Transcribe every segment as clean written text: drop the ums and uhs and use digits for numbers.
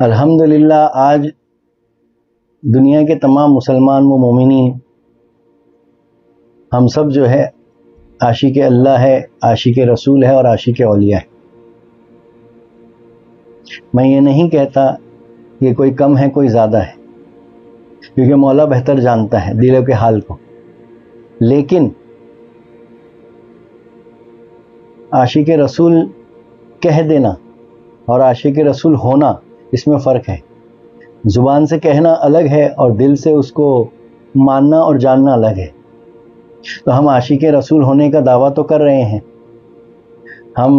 الحمدللہ آج دنیا کے تمام مسلمان و مومنین ہم سب جو ہے عاشق اللہ ہے، عاشق رسول ہے اور عاشق اولیاء ہے۔ میں یہ نہیں کہتا کہ کوئی کم ہے کوئی زیادہ ہے، کیونکہ مولا بہتر جانتا ہے دلوں کے حال کو، لیکن عاشق رسول کہہ دینا اور عاشق رسول ہونا اس میں فرق ہے۔ زبان سے کہنا الگ ہے اور دل سے اس کو ماننا اور جاننا الگ ہے۔ تو ہم عاشق رسول ہونے کا دعویٰ تو کر رہے ہیں، ہم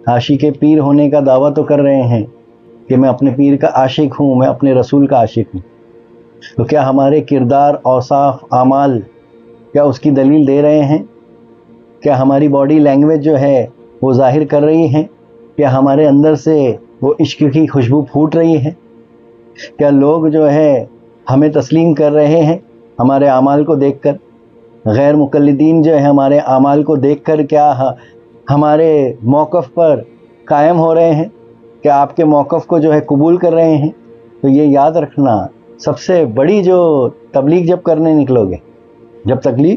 عاشق پیر ہونے کا دعویٰ تو کر رہے ہیں کہ میں اپنے پیر کا عاشق ہوں، میں اپنے رسول کا عاشق ہوں۔ تو کیا ہمارے کردار، اوصاف، اعمال کیا اس کی دلیل دے رہے ہیں؟ کیا ہماری باڈی لینگویج جو ہے وہ ظاہر کر رہی ہے؟ کیا ہمارے اندر سے وہ عشق کی خوشبو پھوٹ رہی ہے؟ کیا لوگ جو ہے ہمیں تسلیم کر رہے ہیں ہمارے اعمال کو دیکھ کر؟ غیر مقلدین جو ہے ہمارے اعمال کو دیکھ کر کیا ہمارے موقف پر قائم ہو رہے ہیں؟ کیا آپ کے موقف کو جو ہے قبول کر رہے ہیں؟ تو یہ یاد رکھنا، سب سے بڑی جو تبلیغ جب کرنے نکلو گے، جب تبلیغ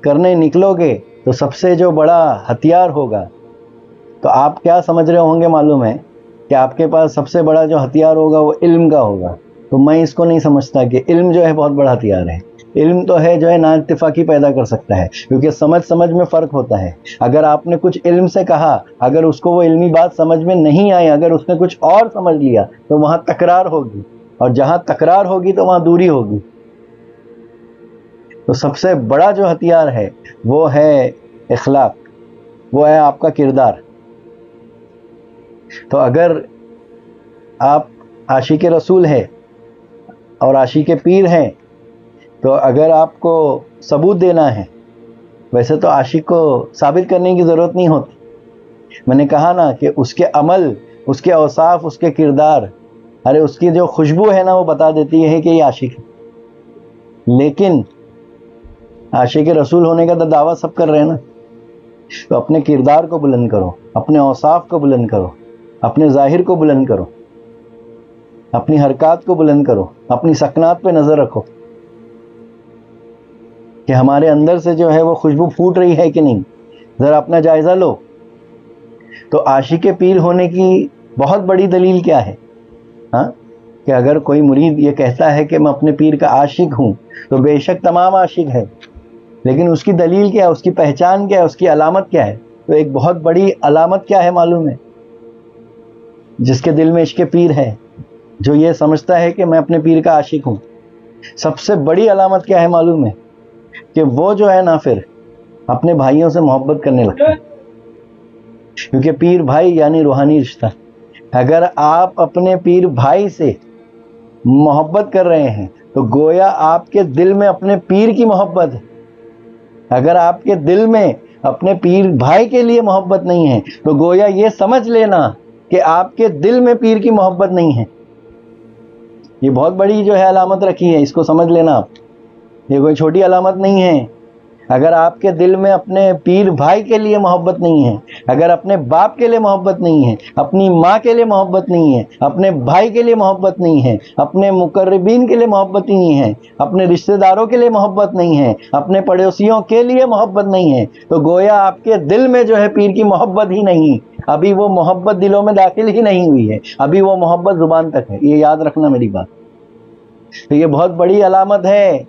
کرنے نکلو گے تو سب سے جو بڑا ہتھیار ہوگا، تو آپ کیا سمجھ رہے ہوں گے معلوم ہے کہ آپ کے پاس سب سے بڑا جو ہتھیار ہوگا وہ علم کا ہوگا۔ تو میں اس کو نہیں سمجھتا کہ علم جو ہے بہت بڑا ہتھیار ہے۔ علم تو ہے جو ہے نا اتفاقی پیدا کر سکتا ہے، کیونکہ سمجھ میں فرق ہوتا ہے۔ اگر آپ نے کچھ علم سے کہا، اگر اس کو وہ علمی بات سمجھ میں نہیں آئی، اگر اس نے کچھ اور سمجھ لیا تو وہاں تکرار ہوگی، اور جہاں تکرار ہوگی تو وہاں دوری ہوگی۔ تو سب سے بڑا جو ہتھیار ہے وہ ہے اخلاق، وہ ہے آپ کا کردار۔ تو اگر آپ عاشق رسول ہے اور عاشق پیر ہیں، تو اگر آپ کو ثبوت دینا ہے، ویسے تو عاشق کو ثابت کرنے کی ضرورت نہیں ہوتی۔ میں نے کہا نا کہ اس کے عمل، اس کے اوصاف، اس کے کردار، ارے اس کی جو خوشبو ہے نا وہ بتا دیتی ہے کہ یہ عاشق ہے۔ لیکن عاشق رسول ہونے کا تو دعویٰ سب کر رہے ہیں نا۔ تو اپنے کردار کو بلند کرو، اپنے اوصاف کو بلند کرو، اپنے ظاہر کو بلند کرو، اپنی حرکات کو بلند کرو، اپنی سکنات پہ نظر رکھو کہ ہمارے اندر سے جو ہے وہ خوشبو پھوٹ رہی ہے کہ نہیں، ذرا اپنا جائزہ لو۔ تو عاشق پیر ہونے کی بہت بڑی دلیل کیا ہے؟ کہ اگر کوئی مرید یہ کہتا ہے کہ میں اپنے پیر کا عاشق ہوں، تو بے شک تمام عاشق ہے، لیکن اس کی دلیل کیا ہے، اس کی پہچان کیا ہے، اس کی علامت کیا ہے؟ تو ایک بہت بڑی علامت کیا ہے معلوم ہے؟ جس کے دل میں عشق پیر ہے، جو یہ سمجھتا ہے کہ میں اپنے پیر کا عاشق ہوں، سب سے بڑی علامت کیا ہے معلوم ہے؟ کہ وہ جو ہے نا پھر اپنے بھائیوں سے محبت کرنے لگتا ہے، کیونکہ پیر بھائی یعنی روحانی رشتہ۔ اگر آپ اپنے پیر بھائی سے محبت کر رہے ہیں تو گویا آپ کے دل میں اپنے پیر کی محبت ہے۔ اگر آپ کے دل میں اپنے پیر بھائی کے لیے محبت نہیں ہے تو گویا یہ سمجھ لینا کہ آپ کے دل میں پیر کی محبت نہیں ہے۔ یہ بہت بڑی جو ہے علامت رکھی ہے، اس کو سمجھ لینا آپ، یہ کوئی چھوٹی علامت نہیں ہے۔ اگر آپ کے دل میں اپنے پیر بھائی کے لیے محبت نہیں ہے، اگر اپنے باپ کے لیے محبت نہیں ہے، اپنی ماں کے لیے محبت نہیں ہے، اپنے بھائی کے لیے محبت نہیں ہے، اپنے مقربین کے لیے محبت نہیں ہے، اپنے رشتہ داروں کے لیے محبت نہیں ہے، اپنے پڑوسیوں کے لیے محبت نہیں ہے، تو گویا آپ کے دل میں جو ہے پیر کی محبت ہی نہیں، ابھی وہ محبت دلوں میں داخل ہی نہیں ہوئی ہے، ابھی وہ محبت زبان تک ہے۔ یہ یاد رکھنا میری بات۔ تو یہ بہت بڑی علامت ہے۔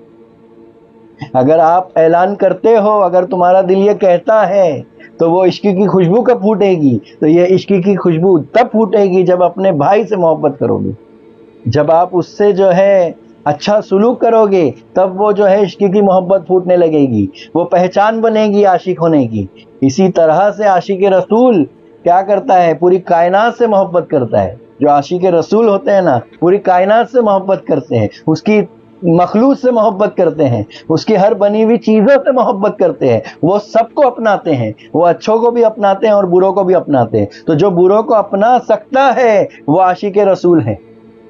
اگر آپ اعلان کرتے ہو، اگر تمہارا دل یہ کہتا ہے، تو وہ عشق کی خوشبو کب پھوٹے گی؟ تو یہ عشق کی خوشبو تب پھوٹے گی جب اپنے بھائی سے محبت کرو گے، جب آپ اس سے جو ہے اچھا سلوک کرو گے، تب وہ جو ہے عشق کی محبت پھوٹنے لگے گی، وہ پہچان بنے گی عاشق ہونے کی۔ اسی طرح سے عاشق رسول کیا کرتا ہے؟ پوری کائنات سے محبت کرتا ہے۔ جو عاشق رسول ہوتے ہیں نا، پوری کائنات سے محبت کرتے ہیں، اس کی مخلوق سے محبت کرتے ہیں، اس کی ہر بنی ہوئی چیزوں سے محبت کرتے ہیں، وہ سب کو اپناتے ہیں، وہ اچھوں کو بھی اپناتے ہیں اور بروں کو بھی اپناتے ہیں۔ تو جو بروں کو اپنا سکتا ہے وہ عاشق رسول ہے۔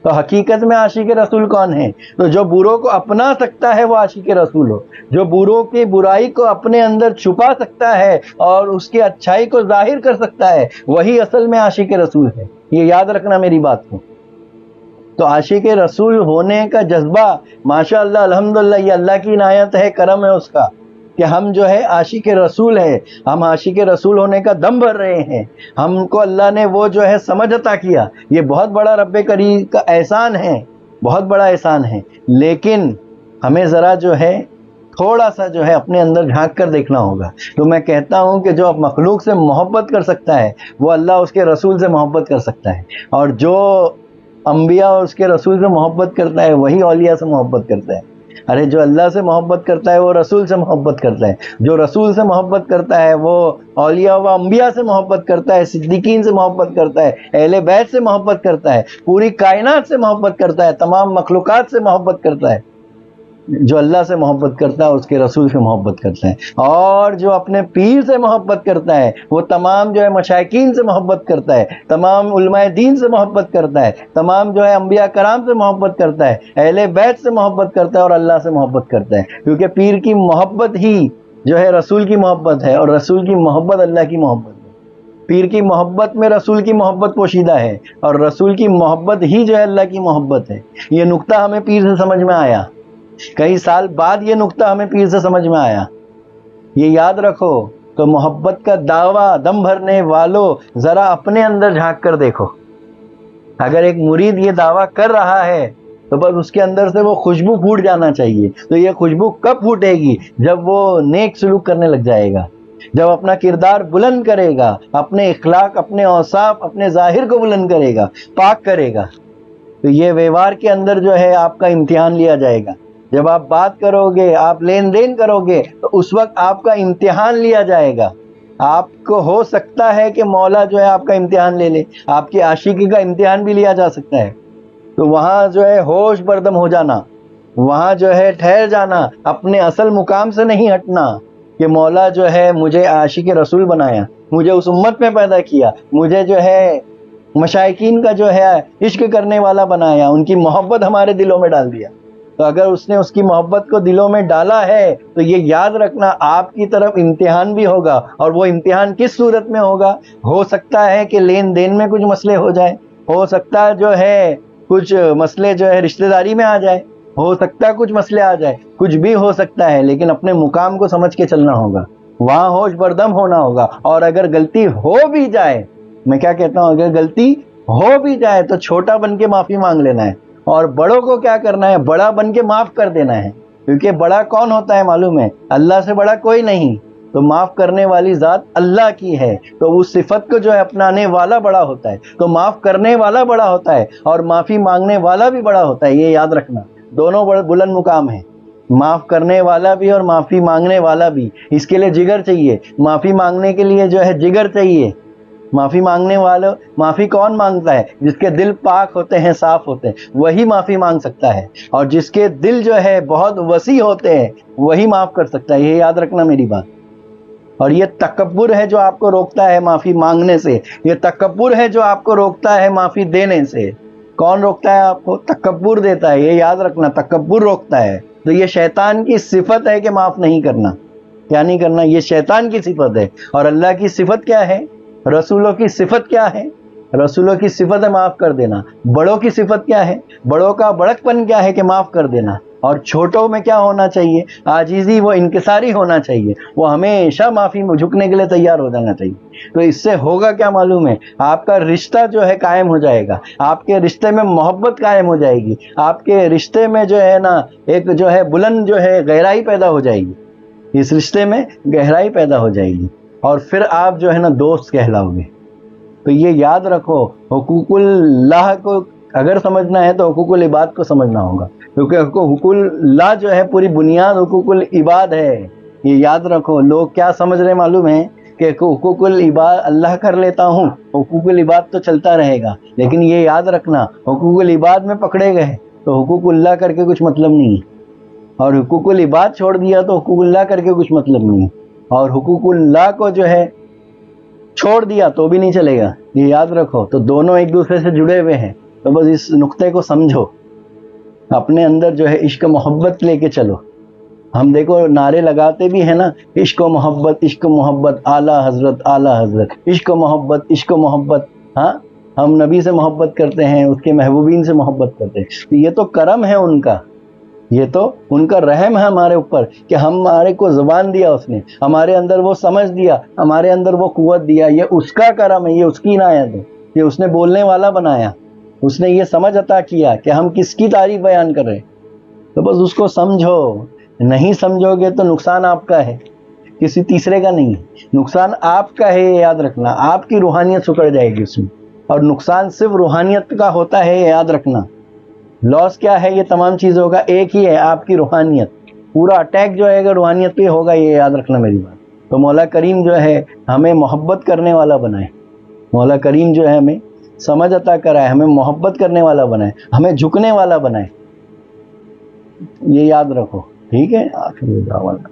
تو حقیقت میں عاشق رسول کون ہے؟ تو جو بروں کو اپنا سکتا ہے وہ عاشق رسول ہو، جو بروں کی برائی کو اپنے اندر چھپا سکتا ہے اور اس کی اچھائی کو ظاہر کر سکتا ہے، وہی اصل میں عاشق رسول ہے۔ یہ یاد رکھنا میری بات کو۔ تو عاشق رسول ہونے کا جذبہ ماشاء اللہ الحمدللہ یہ اللہ کی عنایت ہے، کرم ہے اس کا کہ ہم جو ہے عاشق رسول ہے، ہم عاشق رسول ہونے کا دم بھر رہے ہیں، ہم کو اللہ نے وہ جو ہے سمجھ عطا کیا، یہ بہت بڑا رب کریم کا احسان ہے، بہت بڑا احسان ہے۔ لیکن ہمیں ذرا جو ہے تھوڑا سا جو ہے اپنے اندر جھانک کر دیکھنا ہوگا۔ تو میں کہتا ہوں کہ جو مخلوق سے محبت کر سکتا ہے وہ اللہ اس کے رسول سے محبت کر سکتا ہے، اور جو انبیاء اور اس کے رسول سے محبت کرتا ہے وہی اولیاء سے محبت کرتا ہے۔ ارے جو اللہ سے محبت کرتا ہے وہ رسول سے محبت کرتا ہے، جو رسول سے محبت کرتا ہے وہ اولیاء و انبیاء سے محبت کرتا ہے، صدیقین سے محبت کرتا ہے، اہل بیت سے محبت کرتا ہے، پوری کائنات سے محبت کرتا ہے، تمام مخلوقات سے محبت کرتا ہے۔ جو اللہ سے محبت کرتا ہے اس کے رسول سے محبت کرتا ہے، اور جو اپنے پیر سے محبت کرتا ہے وہ تمام جو ہے مشائقین سے محبت کرتا ہے، تمام علماء دین سے محبت کرتا ہے، تمام جو ہے انبیاء کرام سے محبت کرتا ہے، اہل بیت سے محبت کرتا ہے اور اللہ سے محبت کرتا ہے، کیونکہ پیر کی محبت ہی جو ہے رسول کی محبت ہے، اور رسول کی محبت اللہ کی محبت ہے۔ پیر کی محبت میں رسول کی محبت پوشیدہ ہے، اور رسول کی محبت ہی جو ہے اللہ کی محبت ہے۔ یہ نقطہ ہمیں پیر سے سمجھ میں آیا، کئی سال بعد یہ نقطہ ہمیں پیر سے سمجھ میں آیا، یہ یاد رکھو۔ تو محبت کا دعویٰ دم بھرنے والوں ذرا اپنے اندر جھانک کر دیکھو، اگر ایک مرید یہ دعویٰ کر رہا ہے تو بس اس کے اندر سے وہ خوشبو پھوٹ جانا چاہیے۔ تو یہ خوشبو کب پھوٹے گی؟ جب وہ نیک سلوک کرنے لگ جائے گا، جب اپنا کردار بلند کرے گا، اپنے اخلاق، اپنے اوصاف، اپنے ظاہر کو بلند کرے گا، پاک کرے گا، تو یہ ویوہار کے اندر جو ہے آپ کا امتحان لیا جائے گا۔ جب آپ بات کرو گے، آپ لین دین کرو گے، تو اس وقت آپ کا امتحان لیا جائے گا۔ آپ کو ہو سکتا ہے کہ مولا جو ہے آپ کا امتحان لے لے، آپ کی عاشقی کا امتحان بھی لیا جا سکتا ہے۔ تو وہاں جو ہے ہوش بردم ہو جانا، وہاں جو ہے ٹھہر جانا، اپنے اصل مقام سے نہیں ہٹنا کہ مولا جو ہے مجھے عاشق رسول بنایا، مجھے اس امت میں پیدا کیا، مجھے جو ہے مشائقین کا جو ہے عشق کرنے والا بنایا، ان کی محبت ہمارے دلوں میں ڈال دیا۔ تو اگر اس نے اس کی محبت کو دلوں میں ڈالا ہے تو یہ یاد رکھنا آپ کی طرف امتحان بھی ہوگا، اور وہ امتحان کس صورت میں ہوگا؟ ہو سکتا ہے کہ لین دین میں کچھ مسئلے ہو جائے، ہو سکتا ہے جو ہے کچھ مسئلے جو ہے رشتہ داری میں آ جائے، ہو سکتا ہے کچھ مسئلے آ جائے، کچھ بھی ہو سکتا ہے، لیکن اپنے مقام کو سمجھ کے چلنا ہوگا، وہاں ہوش بردم ہونا ہوگا۔ اور اگر غلطی ہو بھی جائے، میں کیا کہتا ہوں، اگر غلطی ہو بھی جائے تو چھوٹا بن کے معافی مانگ لینا ہے، اور بڑوں کو کیا کرنا ہے؟ بڑا بن کے معاف کر دینا ہے، کیونکہ بڑا کون ہوتا ہے معلوم ہے؟ اللہ سے بڑا کوئی نہیں، تو معاف کرنے والی ذات اللہ کی ہے، تو اس صفت کو جو ہے اپنانے والا بڑا ہوتا ہے، تو معاف کرنے والا بڑا ہوتا ہے اور معافی مانگنے والا بھی بڑا ہوتا ہے۔ یہ یاد رکھنا، دونوں بڑے بلند مقام ہیں، معاف کرنے والا بھی اور معافی مانگنے والا بھی۔ اس کے لیے جگر چاہیے، معافی مانگنے کے لیے جو ہے جگر چاہیے۔ معافی مانگنے والوں، معافی کون مانگتا ہے؟ جس کے دل پاک ہوتے ہیں، صاف ہوتے ہیں، وہی معافی مانگ سکتا ہے، اور جس کے دل جو ہے بہت وسیع ہوتے ہیں وہی معاف کر سکتا ہے۔ یہ یاد رکھنا میری بات۔ اور یہ تکبر ہے جو آپ کو روکتا ہے معافی مانگنے سے، یہ تکبر ہے جو آپ کو روکتا ہے معافی دینے سے۔ کون روکتا ہے آپ کو؟ تکبر دیتا ہے، یہ یاد رکھنا، تکبر روکتا ہے۔ تو یہ شیطان کی صفت ہے کہ معاف نہیں کرنا، کیا نہیں کرنا، یہ شیطان کی صفت ہے۔ اور اللہ کی صفت کیا ہے؟ رسولوں کی صفت کیا ہے؟ رسولوں کی صفت ہے معاف کر دینا۔ بڑوں کی صفت کیا ہے؟ بڑوں کا بڑک پن کیا ہے؟ کہ معاف کر دینا۔ اور چھوٹوں میں کیا ہونا چاہیے؟ عاجزی، وہ انکساری ہونا چاہیے، وہ ہمیشہ معافی میں جھکنے کے لیے تیار ہو جانا چاہیے۔ تو اس سے ہوگا کیا معلوم ہے؟ آپ کا رشتہ جو ہے قائم ہو جائے گا، آپ کے رشتے میں محبت قائم ہو جائے گی، آپ کے رشتے میں جو ہے نا ایک جو ہے بلند جو ہے گہرائی پیدا ہو جائے گی، اس رشتے میں گہرائی پیدا ہو جائے گی، اور پھر آپ جو ہے نا دوست کہلاؤ گے۔ تو یہ یاد رکھو، حقوق اللہ کو اگر سمجھنا ہے تو حقوق العباد کو سمجھنا ہوگا، کیونکہ حقوق اللہ جو ہے پوری بنیاد حقوق العباد ہے۔ یہ یاد رکھو۔ لوگ کیا سمجھ رہے معلوم ہے؟ کہ حقوق العباد اللہ کر لیتا ہوں، حقوق العباد تو چلتا رہے گا، لیکن یہ یاد رکھنا حقوق العباد میں پکڑے گئے تو حقوق اللہ کر کے کچھ مطلب نہیں، اور حقوق العباد چھوڑ دیا تو حقوق اللہ کر کے کچھ مطلب نہیں، اور حقوق اللہ کو جو ہے چھوڑ دیا تو بھی نہیں چلے گا۔ یہ یاد رکھو۔ تو دونوں ایک دوسرے سے جڑے ہوئے ہیں، تو بس اس نقطے کو سمجھو، اپنے اندر جو ہے عشق و محبت لے کے چلو۔ ہم دیکھو نعرے لگاتے بھی ہیں نا، عشق و محبت، عشق و محبت، اعلیٰ حضرت، اعلیٰ حضرت، عشق و محبت، عشق و محبت، ہاں ہم نبی سے محبت کرتے ہیں، اس کے محبوبین سے محبت کرتے ہیں، تو یہ تو کرم ہے ان کا، یہ تو ان کا رحم ہے ہمارے اوپر کہ ہمارے کو زبان دیا اس نے، ہمارے اندر وہ سمجھ دیا، ہمارے اندر وہ قوت دیا، یہ اس کا کرم ہے، یہ اس کی عنایت ہے، یہ اس نے بولنے والا بنایا، اس نے یہ سمجھ عطا کیا کہ ہم کس کی تعریف بیان کر رہے ہیں۔ تو بس اس کو سمجھو، نہیں سمجھو گے تو نقصان آپ کا ہے، کسی تیسرے کا نہیں ہے، نقصان آپ کا ہے، یہ یاد رکھنا، آپ کی روحانیت سکڑ جائے گی اس میں، اور نقصان صرف روحانیت کا ہوتا ہے، یہ یاد رکھنا۔ لاس کیا ہے یہ تمام چیزوں کا؟ ایک ہی ہے، آپ کی روحانیت، پورا اٹیک جو ہے اگر روحانیت پہ ہوگا، یہ یاد رکھنا میری بات۔ تو مولا کریم جو ہے ہمیں محبت کرنے والا بنائے، مولا کریم جو ہے ہمیں سمجھ عطا کرائے، ہمیں محبت کرنے والا بنائے، ہمیں جھکنے والا بنائے، یہ یاد رکھو، ٹھیک ہے؟ آخر دعوانا